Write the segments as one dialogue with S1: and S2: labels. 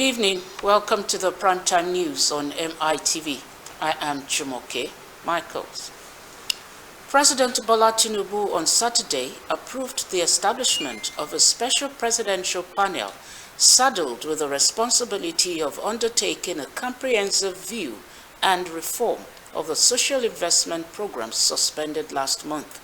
S1: Good evening. Welcome to the Primetime News on MITV. I am Jumoke Michaels. President Bola Tinubu on Saturday approved the establishment of a special presidential panel saddled with the responsibility of undertaking a comprehensive view and reform of the social investment programs suspended last month.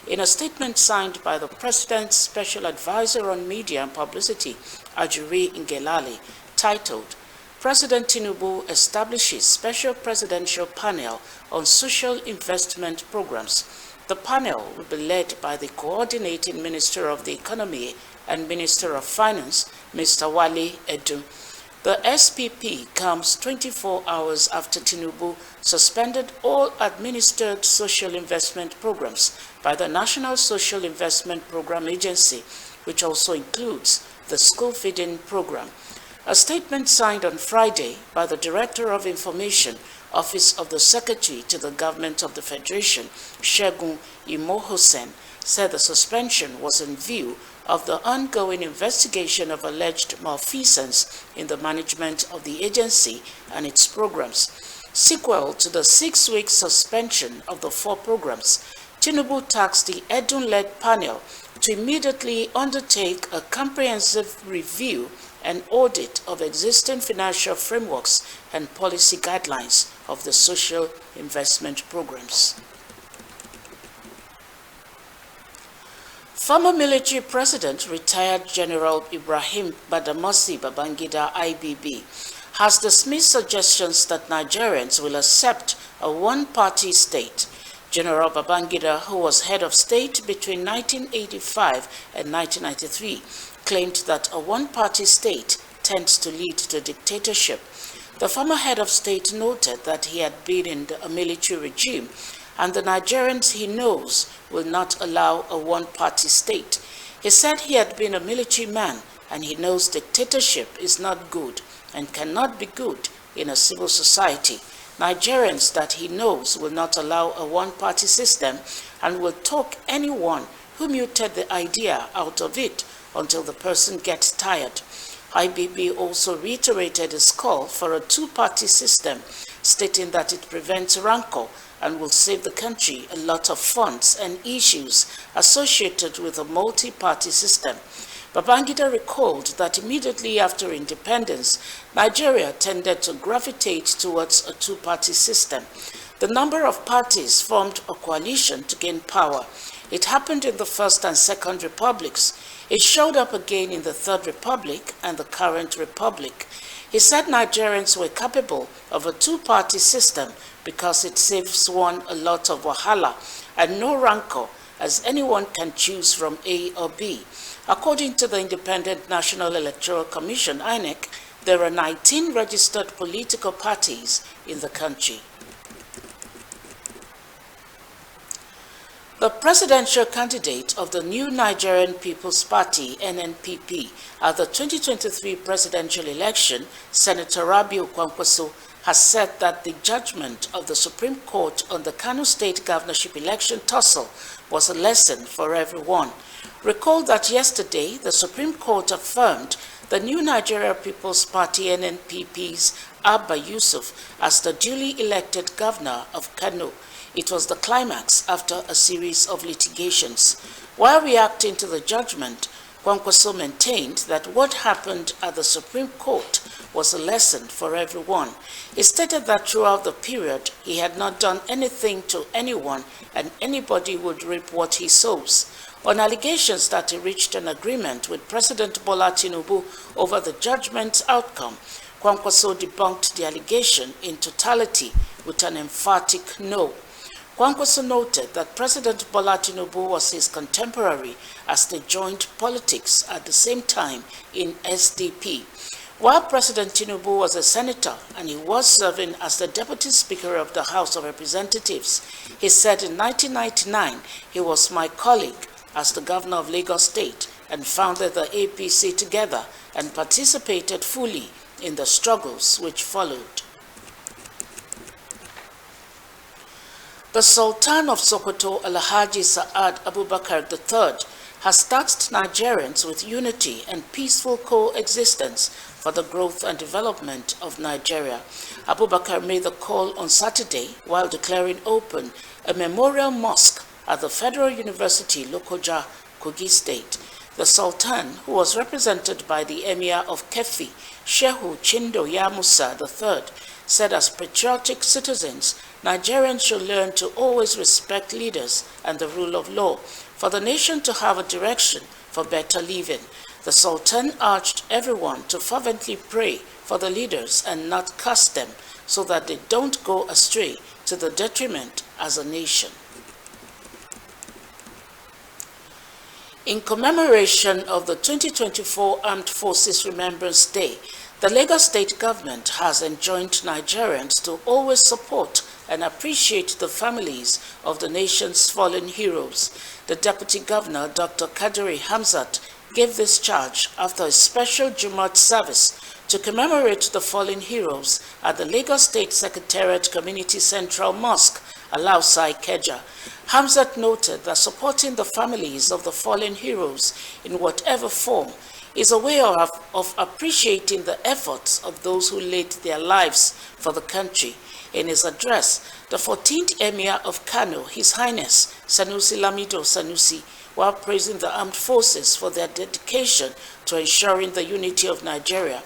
S1: In a statement signed by the President's Special Advisor on Media and Publicity, Ajuri Ngelale, titled, President Tinubu establishes Special Presidential Panel on Social Investment Programs. The panel will be led by the Coordinating Minister of the Economy and Minister of Finance, Mr. Wale Edu. The SPP comes 24 hours after Tinubu suspended all administered social investment programs by the National Social Investment Program Agency, which also includes the school feeding program. A statement signed on Friday by the Director of Information, Office of the Secretary to the Government of the Federation, Segun Imohosen, said the suspension was in view of the ongoing investigation of alleged malfeasance in the management of the agency and its programs. Sequel to the 6-week suspension of the 4 programs, Tinubu tasked the Edun-led panel to immediately undertake a comprehensive review and audit of existing financial frameworks and policy guidelines of the social investment programs. Former military president, retired General Ibrahim Badamasi Babangida IBB, has dismissed suggestions that Nigerians will accept a one-party state. General Babangida, who was head of state between 1985 and 1993, claimed that a one-party state tends to lead to dictatorship. The former head of state noted that he had been in a military regime, and the Nigerians he knows will not allow a one-party state. He said he had been a military man, and he knows dictatorship is not good and cannot be good in a civil society. Nigerians that he knows will not allow a one-party system and will talk anyone who muted the idea out of it until the person gets tired. IBB also reiterated his call for a two-party system, stating that it prevents rancor and will save the country a lot of funds and issues associated with a multi-party system. Babangida recalled that immediately after independence, Nigeria tended to gravitate towards a two-party system. The number of parties formed a coalition to gain power. It happened in the First and Second Republics. It showed up again in the Third Republic and the current Republic. He said Nigerians were capable of a two-party system because it saves one a lot of wahala and no rancor, as anyone can choose from A or B. According to the Independent National Electoral Commission, INEC, there are 19 registered political parties in the country. The presidential candidate of the new Nigerian People's Party, NNPP, at the 2023 presidential election, Senator Rabiu Kwankwaso, has said that the judgment of the Supreme Court on the Kano State governorship election tussle was a lesson for everyone. Recall that yesterday, the Supreme Court affirmed the new Nigeria People's Party, NNPP's Abba Yusuf as the duly elected governor of Kano. It was the climax after a series of litigations. While reacting to the judgment, Kwankwaso maintained that what happened at the Supreme Court was a lesson for everyone. He stated that throughout the period, he had not done anything to anyone and anybody would reap what he sows. On allegations that he reached an agreement with President Bola Tinubu over the judgment's outcome, Kwankwaso debunked the allegation in totality with an emphatic no. Kwankwaso noted that President Bola Tinubu was his contemporary as they joined politics at the same time in SDP. While President Tinubu was a senator and he was serving as the Deputy Speaker of the House of Representatives, he said in 1999 he was my colleague as the Governor of Lagos State and founded the APC together and participated fully in the struggles which followed. The Sultan of Sokoto, Alhaji Sa'ad Abubakar III, has tasked Nigerians with unity and peaceful coexistence for the growth and development of Nigeria. Abubakar made the call on Saturday while declaring open a memorial mosque at the Federal University, Lokoja, Kogi State. The Sultan, who was represented by the Emir of Kefi, Shehu Chindo Yamusa III, said as patriotic citizens, Nigerians should learn to always respect leaders and the rule of law, for the nation to have a direction for better living. The Sultan urged everyone to fervently pray for the leaders and not curse them, so that they don't go astray to the detriment as a nation. In commemoration of the 2024 Armed Forces Remembrance Day, the Lagos State government has enjoined Nigerians to always support and appreciate the families of the nation's fallen heroes. The Deputy Governor, Dr. Kadiri Hamzat, gave this charge after a special Jumat service to commemorate the fallen heroes at the Lagos State Secretariat Community Central Mosque, Alausai Keja. Hamzat noted that supporting the families of the fallen heroes in whatever form is a way of appreciating the efforts of those who laid their lives for the country. In his address, the 14th Emir of Kano, His Highness Sanusi Lamido Sanusi, while praising the armed forces for their dedication to ensuring the unity of Nigeria,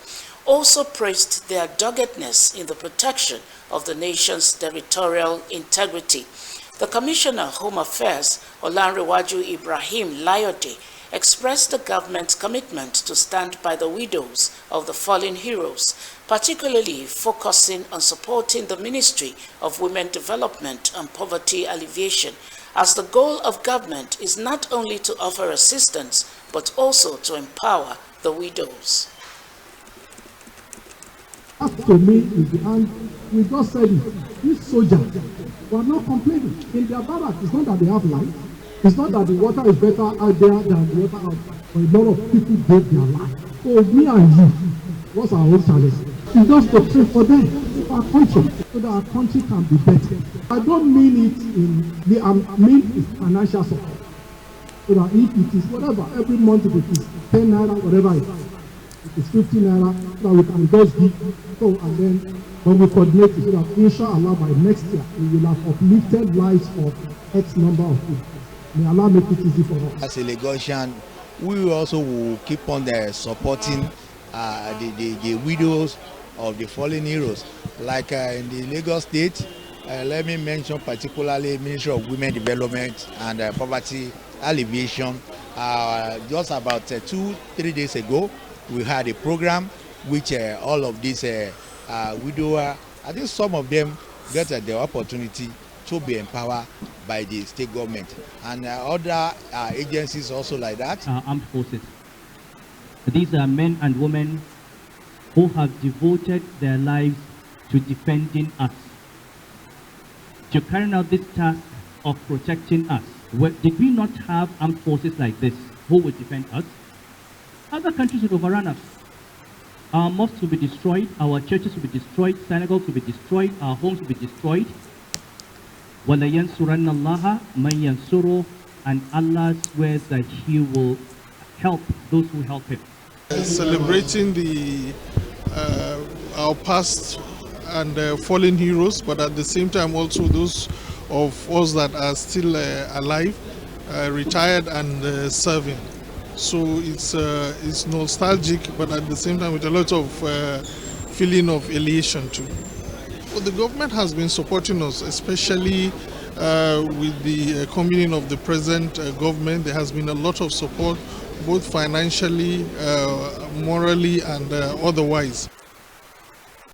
S1: also praised their doggedness in the protection of the nation's territorial integrity. The Commissioner of Home Affairs, Olanrewaju Ibrahim Layode, expressed the government's commitment to stand by the widows of the fallen heroes, particularly focusing on supporting the Ministry of Women Development and Poverty Alleviation, as the goal of government is not only to offer assistance, but also to empower the widows.
S2: Up to me is the hand. We just said it. These soldiers were not complaining. In their barracks, it's not that they have light. It's not that the water is better out there than the water out. But a lot of people gave their life. So me and you, what's our own challenge? It's just to pray for them, for our country, so that our country can be better. I don't mean it in the mean financial support. So that if it is whatever, every month if it is 10 naira, whatever it is. It is 50 naira, so that we can just give. So and then when we coordinate it, so that inshallah by next year we will have uplifted lives for X number of people. May Allah make it easy for us.
S3: As a Lagosian, we also will keep on supporting the widows of the fallen heroes. Like in the Lagos State, let me mention particularly Ministry of Women Development and Poverty Alleviation. Just about 2-3 days ago, we had a program which all of these widowers, I think some of them get the opportunity to be empowered by the state government and other agencies also like that.
S4: Armed forces. These are men and women who have devoted their lives to defending us, to carrying out this task of protecting us. Did we not have armed forces like this who would defend us? Other countries would overrun us. Our mosques will be destroyed, our churches will be destroyed, synagogues will be destroyed, our homes will be destroyed. وَلَيَنْصُرَنَّ اللَّهَ مَنْ يَنْصُرُهُ, and Allah swears that He will help those who help Him.
S5: Celebrating our past and fallen heroes, but at the same time also those of us that are still alive, retired and serving. So it's nostalgic, but at the same time with a lot of feeling of elation too. Well, the government has been supporting us, especially with the coming of the present government. There has been a lot of support, both financially, morally, and otherwise.